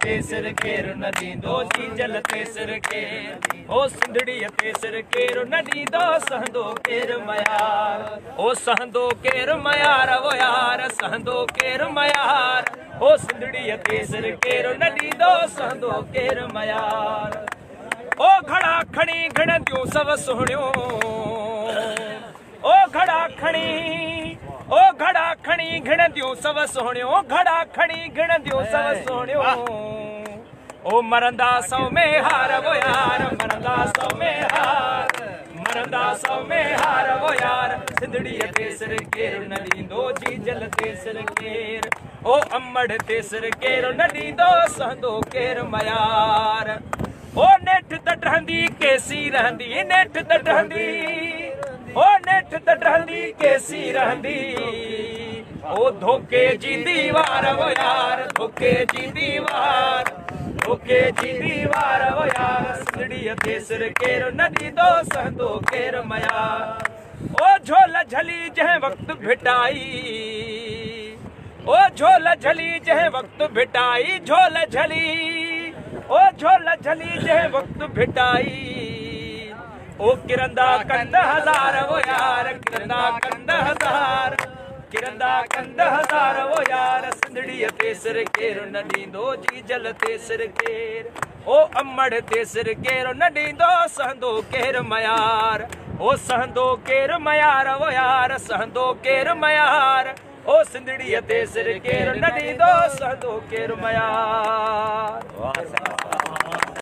ते सिर केर न दींदो जी जल ते सिर केर ओ सिंधड़ी ते सिर केर न दींदो सहंदो केर मयार ओ सहंदो केर मयार वो यार सहंदो केर मयार ओ सिंधड़ी ते सिर केर न दींदो सहंदो केर मयार ओ घड़ा खणी घणंदियूं सव सुहिणियूं ओ घड़ा खणी ओ घड़ा खणी घणंदियूं सव सुहिणियूं घड़ा खणी घणंदियूं सव सुहिणियूं ओ मरंदा सौ में हार वो यार मरंदा सौ में हार मरंदा सौ में हार वो यार सिंधड़ी ते सिर केर न ॾींदो जी जल ते सिर केर ओ अमड़ ते सिर केर न ॾींदो सहंदो केर मयार ओ नेठ त रहंदी केसी रहंदी नेठ त रहंदी ओ नेठ त रहंदी केसी रहंदी ओ धोखे जी दीवार वो यार धोखे जी दीवार धोखे जी दीवार वो यार सिंधड़ी ते सिर केर न ॾींदो सहंदो केर मयार ओ झोल झली जंहिं वक़्तु भिटाई ओ झोल झली जंहिं वक़्तु भिटाई झोल झली ओ झोल झली जंहिं वक़्तु भिटाई ओ किरंदा कंद हज़ार वो यार किरंदा कंद हज़ार किरंदा कंद हज़ार वो यार सिंधड़ी ते सिर केर न ॾींदो जी जल ते सिर केर ओ अमड़ ते सिर केर न ॾींदो सहंदो केर मयार ओ सहंदो केर मयार वो यार सहंदो केर मयार ओ सिंधड़ी ते सिर केर न ॾींदो सहंदो केर मयार।